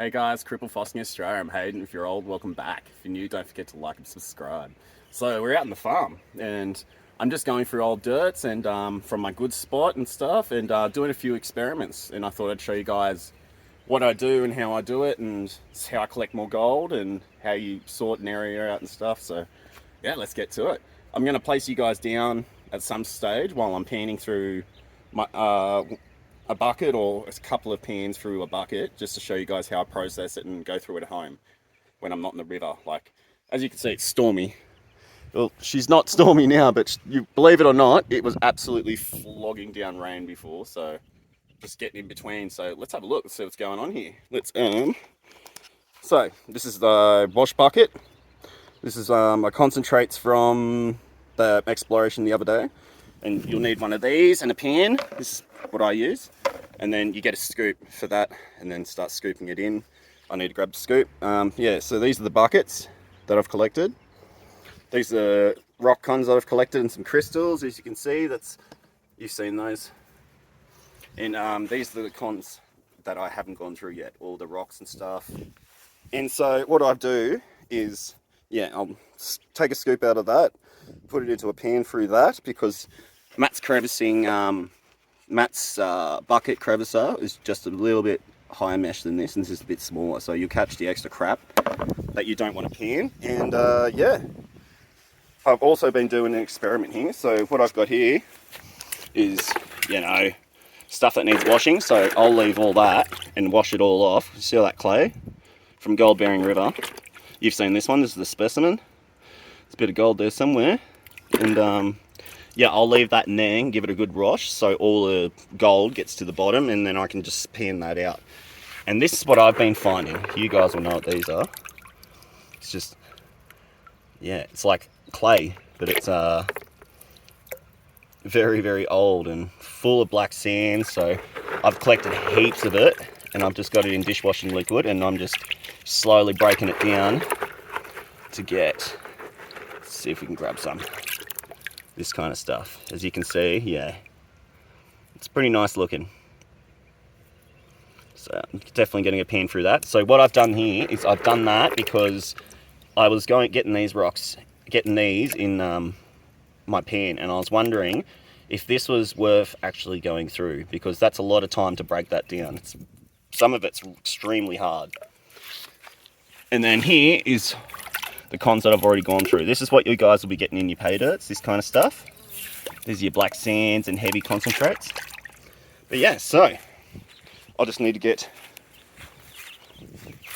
Hey guys, Cripple Fossing Australia. I'm Hayden. If you're old, welcome back. If you're new, don't forget to like and subscribe. So we're out in the farm, and I'm just going through old dirts and from my good spot and stuff, and doing a few experiments. And I thought I'd show you guys what I do and how I do it, and how I collect more gold and how you sort an area out and stuff. So yeah, let's get to it. I'm going to place you guys down at some stage while I'm panning through my a bucket or a couple of pans through a bucket, just to show you guys how I process it and go through it at home when I'm not in the river. Like, as you can see, it's stormy. Well, she's not stormy now, but you believe it or not, it was absolutely flogging down rain before. So just getting in between. So let's have a look. Let's see what's going on here. So this is the wash bucket. This is my concentrates from the exploration the other day, and you'll need one of these and a pan. This is what I use, and then you get a scoop for that, and then start scooping it in. I need to grab the scoop. Yeah, so these are the buckets that I've collected. These are rock cons that I've collected and some crystals, as you can see. You've seen those. And these are the cons that I haven't gone through yet, all the rocks and stuff. And so what I do is, yeah, I'll take a scoop out of that, put it into a pan through that, because Matt's bucket crevicer is just a little bit higher mesh than this, and this is a bit smaller, so you'll catch the extra crap that you don't want to pan. And yeah, I've also been doing an experiment here. So what I've got here is, stuff that needs washing, so I'll leave all that and wash it all off. See all that clay from Gold Bearing River? You've seen this one. This is the specimen. There's a bit of gold there somewhere, and yeah, I'll leave that in there and give it a good wash so all the gold gets to the bottom, and then I can just pan that out. And this is what I've been finding. You guys will know what these are. It's just, yeah, it's like clay, but it's very, very old and full of black sand. So I've collected heaps of it, and I've just got it in dishwashing liquid, and I'm just slowly breaking it down to get, let's see if we can grab some, this kind of stuff. As you can see, yeah, it's pretty nice looking. So I'm definitely getting a pan through that. So what I've done here is I've done that because I was getting these rocks, getting these in my pan, and I was wondering if this was worth actually going through, because that's a lot of time to break that down. Some of it's extremely hard. And then here is the cons that I've already gone through. This is what you guys will be getting in your pay dirts, this kind of stuff. These are your black sands and heavy concentrates. But yeah, so I just need to get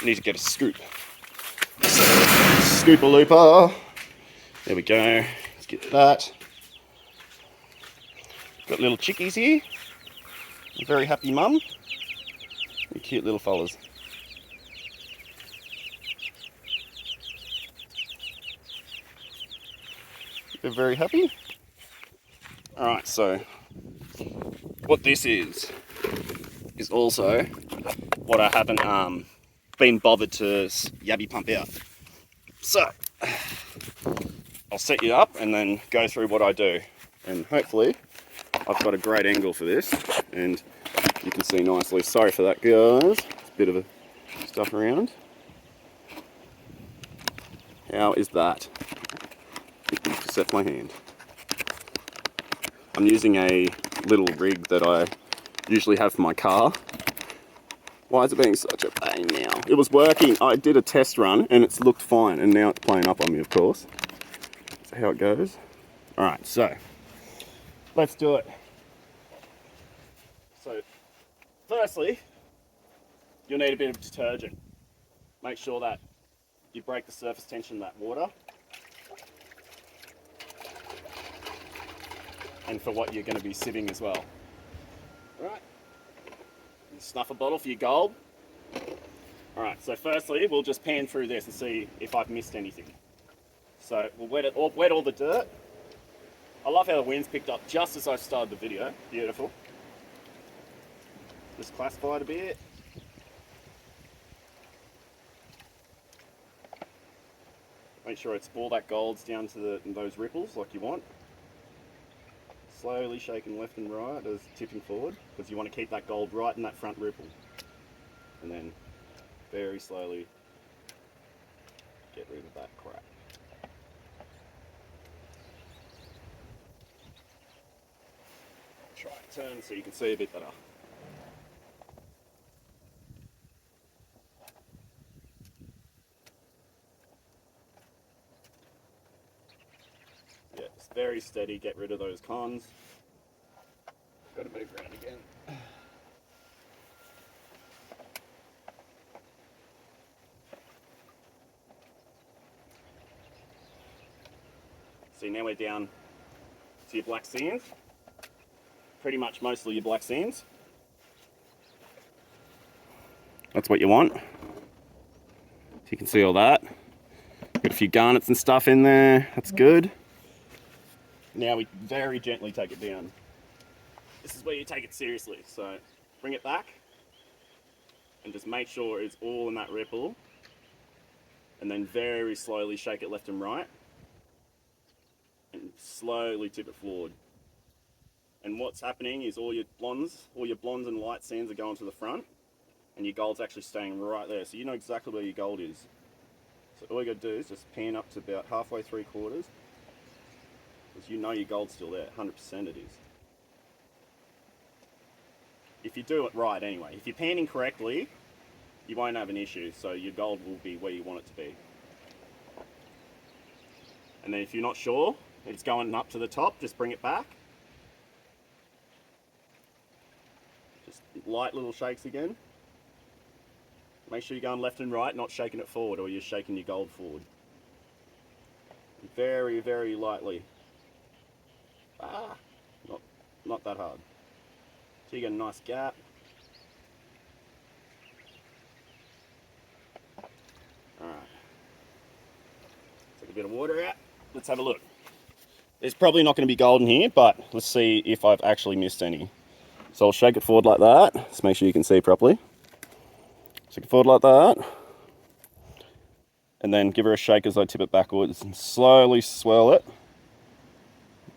a scoop. So, scooper looper. There we go. Let's get that. Got little chickies here. A very happy mum. They're cute little fellas. They're very happy. Alright, so what this is also what I haven't been bothered to yabby pump out. So I'll set you up and then go through what I do, and hopefully I've got a great angle for this and you can see nicely. Sorry for that, guys. It's a bit of a stuff around. How is that? Set my hand. I'm using a little rig that I usually have for my car. Why is it being such a pain now? It was working. I did a test run and it's looked fine, and now it's playing up on me, of course. That's how it goes. Alright, so let's do it. So firstly, you'll need a bit of detergent. Make sure that you break the surface tension of that water. And for what you're going to be sieving as well. Alright. Snuff a bottle for your gold. Alright, so firstly we'll just pan through this and see if I've missed anything. So we'll wet all the dirt. I love how the wind's picked up just as I started the video. Beautiful. Just classify it a bit. Make sure it's all that gold's down to those ripples like you want. Slowly shaking left and right as tipping forward, because you want to keep that gold right in that front ripple. And then very slowly get rid of that crap. Try and turn so you can see a bit better. Yeah, it's very steady, get rid of those cons. Got to move around again. See, now we're down to your black sands. Pretty much mostly your black sands. That's what you want. So you can see all that. Got a few garnets and stuff in there. That's good. Now we very gently take it down. This is where you take it seriously. So bring it back and just make sure it's all in that ripple. And then very slowly shake it left and right. And slowly tip it forward. And what's happening is all your blondes and light sands are going to the front, and your gold's actually staying right there. So you know exactly where your gold is. So all you got to do is just pan up to about halfway, 3/4, because you know your gold's still there. 100% it is. If you do it right, anyway. If you're panning correctly, you won't have an issue. So your gold will be where you want it to be. And then if you're not sure, it's going up to the top, just bring it back. Just light little shakes again. Make sure you're going left and right, not shaking it forward, or you're shaking your gold forward. Very, very lightly. Not that hard. So you get a nice gap. Alright. Take a bit of water out. Let's have a look. There's probably not going to be gold in here, but let's see if I've actually missed any. So I'll shake it forward like that. Just make sure you can see properly. Shake it forward like that. And then give her a shake as I tip it backwards and slowly swirl it.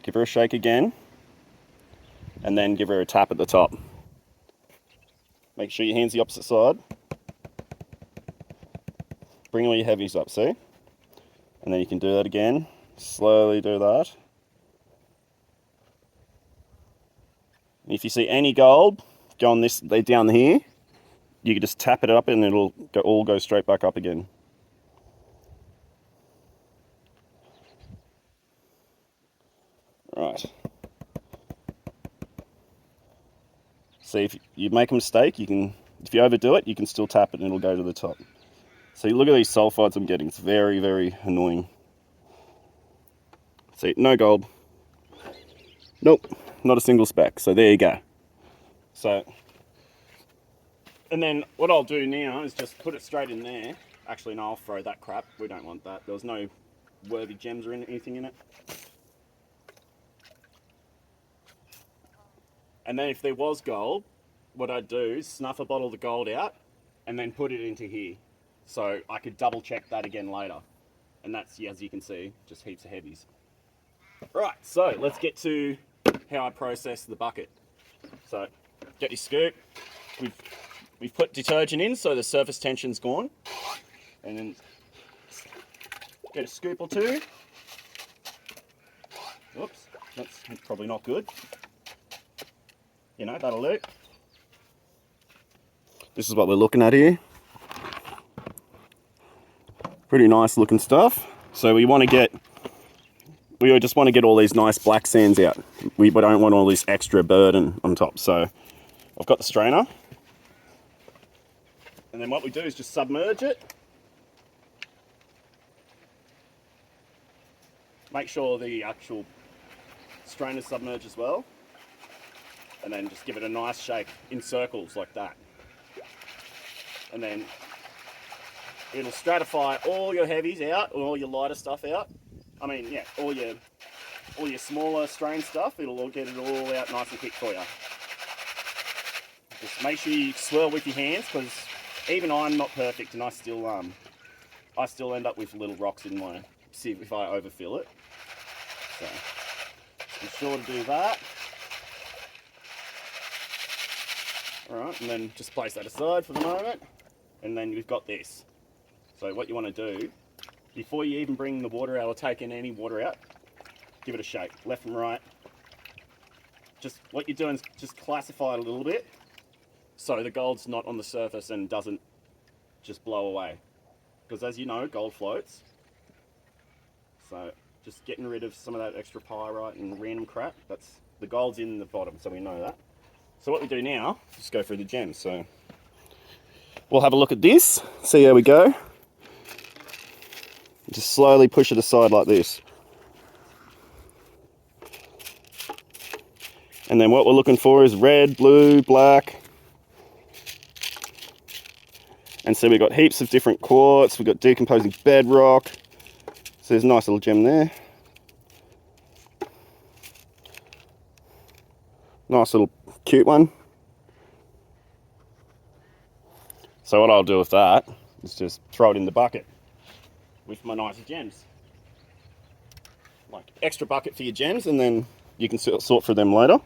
Give her a shake again. And then give her a tap at the top. Make sure your hand's the opposite side. Bring all your heavies up, see? And then you can do that again. Slowly do that. And if you see any gold going down here, you can just tap it up and it'll all go straight back up again. Right. See, if you make a mistake, if you overdo it, you can still tap it and it'll go to the top. So you look at these sulfides I'm getting, it's very, very annoying. See, no gold. Nope, not a single speck. So there you go. So, and then what I'll do now is just put it straight in there. Actually, no, I'll throw that crap. We don't want that. There was no worthy gems or anything in it. And then if there was gold, what I'd do is snuff a bottle of the gold out and then put it into here. So I could double check that again later. And that's, as you can see, just heaps of heavies. Right, so let's get to how I process the bucket. So get your scoop. We've put detergent in so the surface tension's gone. And then get a scoop or two. Oops, that's probably not good. You know, that'll do. This is what we're looking at here. Pretty nice looking stuff. So we just want to get all these nice black sands out. We don't want all this extra burden on top. So I've got the strainer. And then what we do is just submerge it. Make sure the actual strainer's submerged as well. And then just give it a nice shake in circles like that. And then it'll stratify all your heavies out, all your lighter stuff out. I mean, yeah, all your smaller strain stuff, it'll all get it all out nice and quick for you. Just make sure you swirl with your hands, because even I'm not perfect, and I still end up with little rocks in my sieve if I overfill it. So be sure to do that. All right, and then just place that aside for the moment. and then you've got this. So what you want to do, before you even bring the water out or taking any water out, give it a shake, left and right. Just what you're doing is just classify it a little bit so the gold's not on the surface and doesn't just blow away. Because as you know, gold floats. So just getting rid of some of that extra pyrite and random crap. That's the gold's in the bottom, so we know that. So what we do now, just go through the gems. So we'll have a look at this, see how we go. Just slowly push it aside like this. And then what we're looking for is red, blue, black. And so we've got heaps of different quartz, we've got decomposing bedrock. So there's a nice little gem there. Nice little cute one. So what I'll do with that is just throw it in the bucket with my nicer gems. Like extra bucket for your gems, and then you can sort through them later.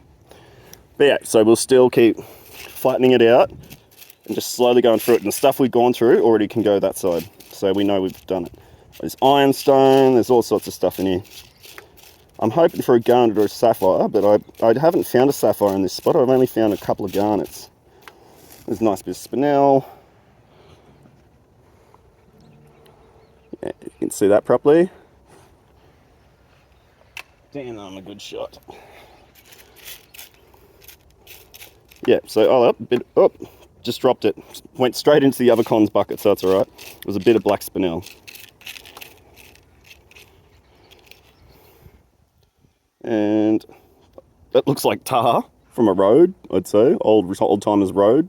But yeah, so we'll still keep flattening it out and just slowly going through it. And the stuff we've gone through already can go that side, so we know we've done it. There's ironstone, there's all sorts of stuff in here. I'm hoping for a garnet or a sapphire, but I haven't found a sapphire in this spot. I've only found a couple of garnets. There's a nice bit of spinel. Yeah, you can see that properly. Damn, I'm a good shot. Yeah, so just dropped it. Went straight into the other cons bucket, so that's all right. It was a bit of black spinel. And that looks like tar from a road, I'd say. Old timers road.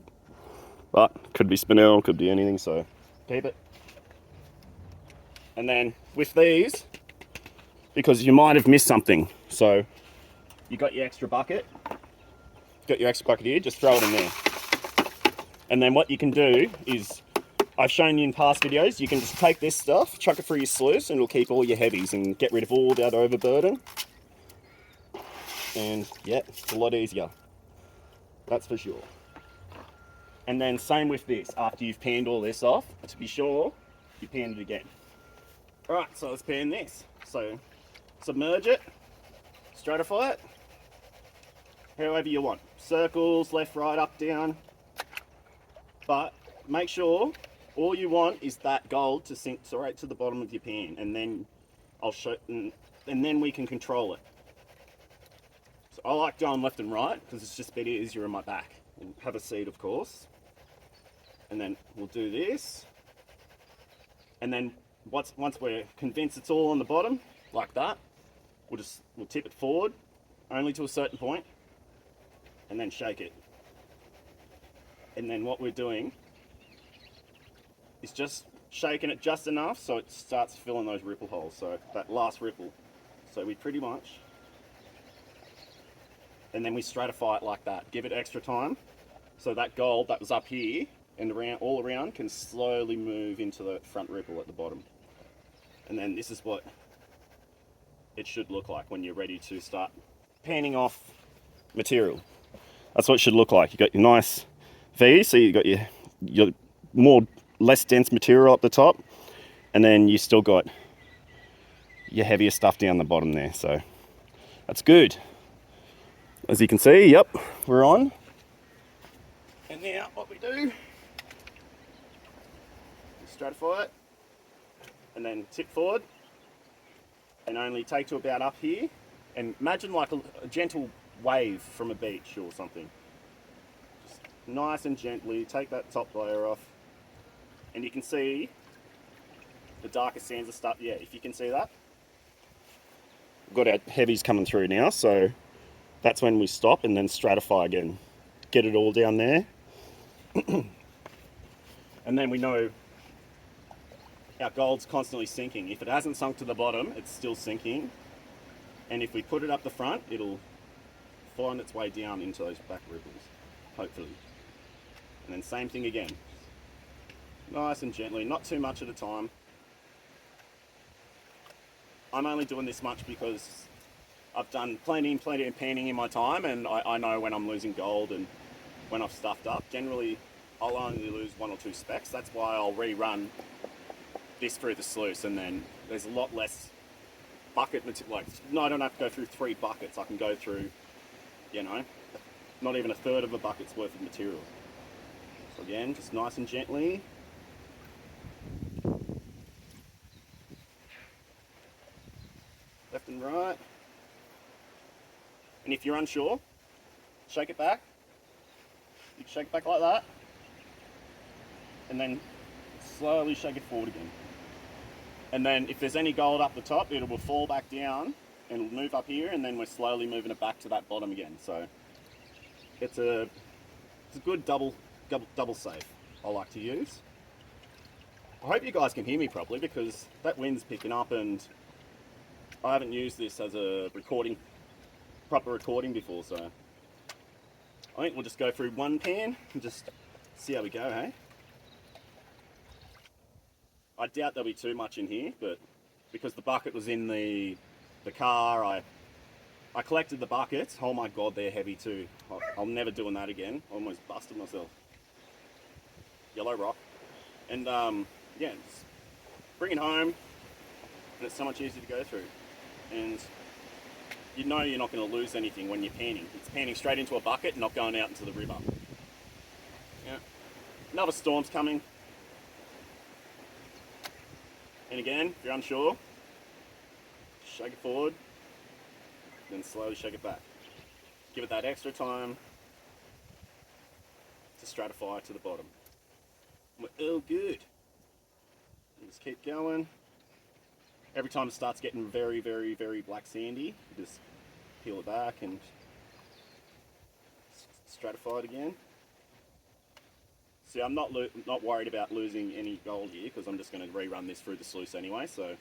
But could be spinel, could be anything, so keep it. And then with these, because you might have missed something. So you got your extra bucket. Got your extra bucket here, just throw it in there. And then what you can do is, I've shown you in past videos, you can just take this stuff, chuck it through your sluice, and it'll keep all your heavies and get rid of all that overburden. And yeah, it's a lot easier. That's for sure. And then same with this, after you've panned all this off, to be sure, you pan it again. Alright, so let's pan this. So submerge it, stratify it, however you want. Circles, left, right, up, down. But make sure all you want is that gold to sink straight to the bottom of your pan, and then I'll show, and then we can control it. So I like going left and right because it's just a bit easier on my back. And have a seat, of course. And then we'll do this. And then once we're convinced it's all on the bottom, like that, we'll tip it forward, only to a certain point, and then shake it. And then what we're doing is just shaking it just enough so it starts filling those ripple holes, so that last ripple. So we pretty much, and then we stratify it like that. Give it extra time, so that gold that was up here and around, all around, can slowly move into the front ripple at the bottom. And then this is what it should look like when you're ready to start panning off material. That's what it should look like. You got your nice V, so you got your less dense material up the top, and then you still got your heavier stuff down the bottom there. So that's good. As you can see, yep, we're on. And now what we do, stratify it, and then tip forward, and only take to about up here, and imagine like a gentle wave from a beach or something. Just nice and gently take that top layer off, and you can see the darker sands and stuff. Yeah, if you can see that, we've got our heavies coming through now, so that's when we stop and then stratify again. Get it all down there. And then we know our gold's constantly sinking. If it hasn't sunk to the bottom, it's still sinking. And if we put it up the front, it'll find its way down into those back ripples, hopefully. And then same thing again. Nice and gently, not too much at a time. I'm only doing this much because I've done plenty of panning in my time, and I know when I'm losing gold and when I've stuffed up. Generally, I'll only lose 1 or 2 specks. That's why I'll rerun this through the sluice, and then there's a lot less bucket material. Like, no, I don't have to go through 3 buckets. I can go through, you know, not even a third of a bucket's worth of material. So again, just nice and gently. Left and right. And if you're unsure, shake it back. You can shake it back like that. And then slowly shake it forward again. And then if there's any gold up the top, it will fall back down and move up here, and then we're slowly moving it back to that bottom again. So it's a good double safe I like to use. I hope you guys can hear me properly because that wind's picking up, and I haven't used this as a proper recording before, so I think we'll just go through one pan and just see how we go, hey? I doubt there'll be too much in here, but because the bucket was in the car, I collected the buckets. Oh my god, they're heavy too. I'm never doing that again. I almost busted myself. Yellow rock. And yeah, just bring it home, and it's so much easier to go through. And you know you're not going to lose anything when you're panning. It's panning straight into a bucket, not going out into the river. Yeah. Another storm's coming. And again, if you're unsure, shake it forward, then slowly shake it back. Give it that extra time to stratify to the bottom. We're all good. Just keep going. Every time it starts getting very, very, very black sandy, you just peel it back and stratify it again. See, I'm not worried about losing any gold here because I'm just going to rerun this through the sluice anyway. So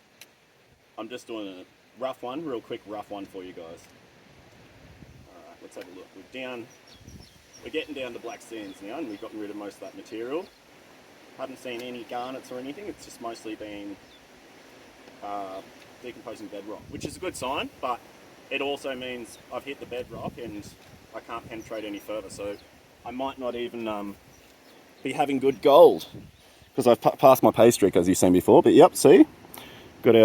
I'm just doing a rough one, real quick rough one for you guys. All right, let's have a look. We're getting down to black sands now, and we've gotten rid of most of that material. Haven't seen any garnets or anything. It's just mostly been decomposing bedrock, which is a good sign, but it also means I've hit the bedrock and I can't penetrate any further. So I might not even be having good gold because I've passed my Paystreak, as you've seen before. But yep, see, got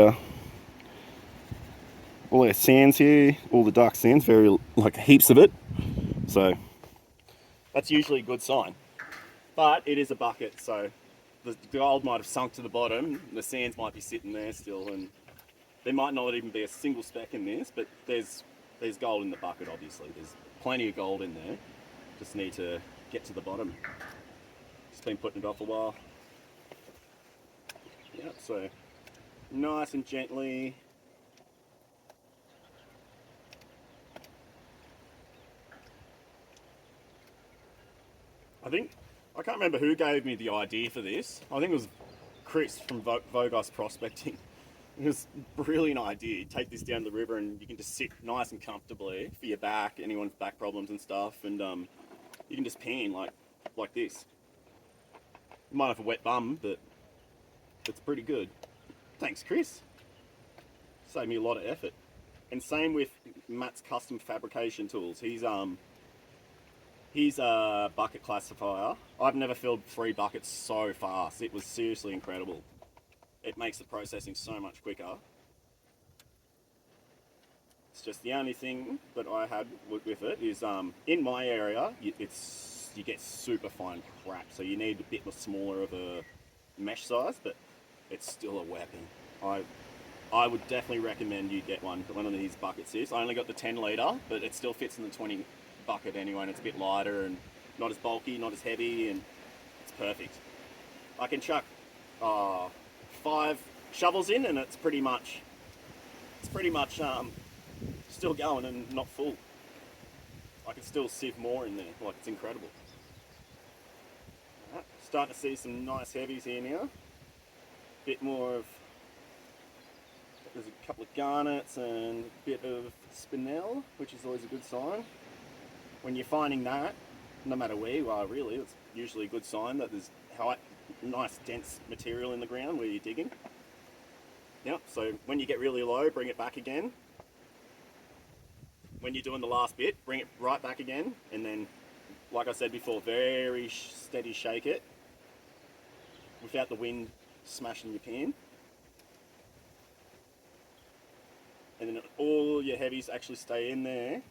all our sands here, all the dark sands, like heaps of it. So that's usually a good sign. But it is a bucket, so the gold might have sunk to the bottom, the sands might be sitting there still, and there might not even be a single speck in this, but there's gold in the bucket, obviously. There's plenty of gold in there. Just need to get to the bottom. Just been putting it off a while. Yep, so nice and gently. I can't remember who gave me the idea for this. I think it was Chris from Vogos Prospecting. It was a brilliant idea. Take this down the river and you can just sit nice and comfortably for your back, anyone's back problems and stuff, and you can just pan like this. You might have a wet bum, but it's pretty good. Thanks, Chris. Saved me a lot of effort. And same with Matt's custom fabrication tools. He's a bucket classifier. I've never filled 3 buckets so fast. It was seriously incredible. It makes the processing so much quicker. It's just the only thing that I had with it is in my area you get super fine crap, so you need a bit smaller of a mesh size, but it's still a weapon. I would definitely recommend you get one of these buckets. I only got the 10 litre, but it still fits in the 20 bucket anyway, and it's a bit lighter and not as bulky, not as heavy, and it's perfect. I can chuck 5 shovels in and it's pretty much still going and not full. I can still sieve more in there, like it's incredible. Right, starting to see some nice heavies here now. Bit more of, there's a couple of garnets and a bit of spinel, which is always a good sign. When you're finding that, no matter where you are really, it's usually a good sign that there's nice dense material in the ground where you're digging. Yep, so when you get really low, bring it back again. When you're doing the last bit, bring it right back again, and then like I said before, very steady shake it without the wind smashing your pan. And then all your heavies actually stay in there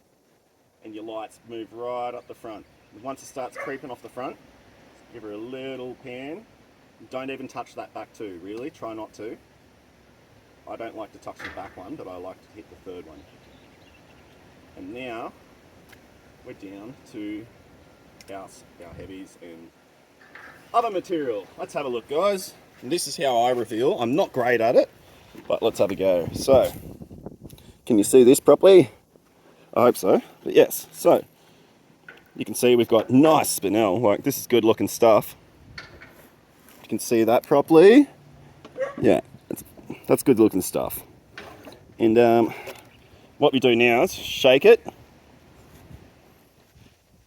and your lights move right up the front. Once it starts creeping off the front, give her a little pan. Don't even touch that back two, really. Try not to. I don't like to touch the back one, but I like to hit the third one. And now we're down to our heavies and other material. Let's have a look, guys. And this is how I reveal. I'm not great at it, but let's have a go. So, can you see this properly? I hope so, but yes. So, you can see we've got nice spinel. Like, this is good looking stuff. You can see that properly. Yeah, that's good looking stuff. And what we do now is shake it.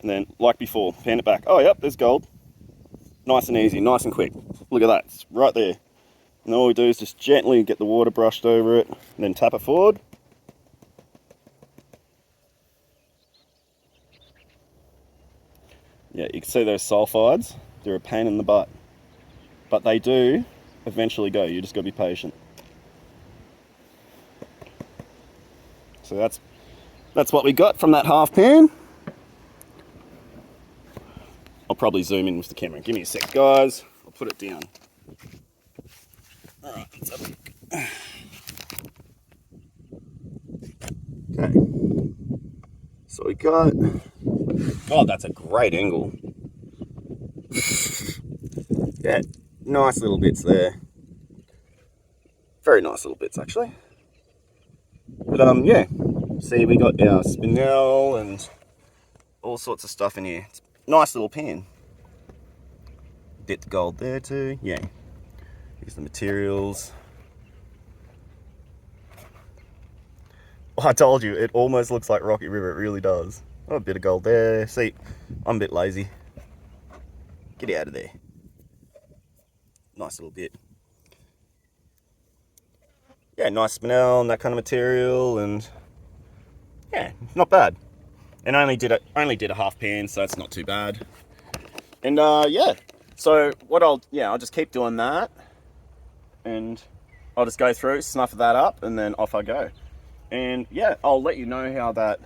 And then, like before, pan it back. Oh, yep, there's gold. Nice and easy, nice and quick. Look at that, it's right there. And all we do is just gently get the water brushed over it, and then tap it forward. Yeah, you can see those sulfides. They're a pain in the butt. But they do eventually go, you just gotta be patient. So that's what we got from that half pan. I'll probably zoom in with the camera. Give me a sec, guys. I'll put it down. All right, let's have a look. Okay. So we got... Oh, that's a great angle. Yeah, nice little bits there. Very nice little bits, actually. But, yeah. See, we got our spinel and all sorts of stuff in here. It's a nice little pan. Bit the gold there too. Yeah. Here's the materials. Oh, I told you, it almost looks like Rocky River. It really does. Oh, a bit of gold there. See, I'm a bit lazy. Get out of there. Nice little bit. Yeah, nice spinel and that kind of material, and yeah, not bad. And I only did a half pan, so it's not too bad. And yeah. So what I'll just keep doing that, and I'll just go through, snuff that up, and then off I go. And yeah, I'll let you know how that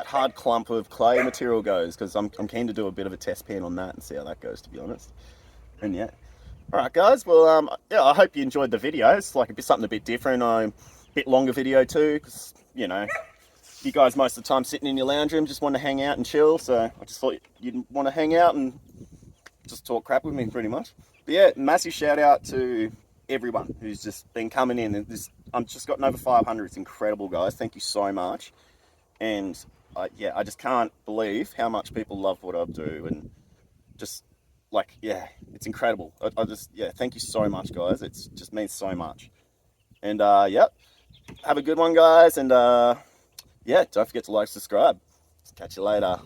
hard clump of clay material goes, because I'm keen to do a bit of a test pan on that and see how that goes, to be honest. And yeah, all right, guys. Well, yeah, I hope you enjoyed the video. It's like something a bit different. A bit longer video too, because you know, you guys most of the time sitting in your lounge room just want to hang out and chill. So I just thought you'd want to hang out and just talk crap with me, pretty much. But yeah, massive shout out to everyone who's just been coming in. And I'm just gotten over 500. It's incredible, guys. Thank you so much. And yeah, I just can't believe how much people love what I do, and just like, yeah, it's incredible. I just, yeah, thank you so much, guys. It just means so much. And yep, have a good one, guys. And yeah, don't forget to like, subscribe. Catch you later.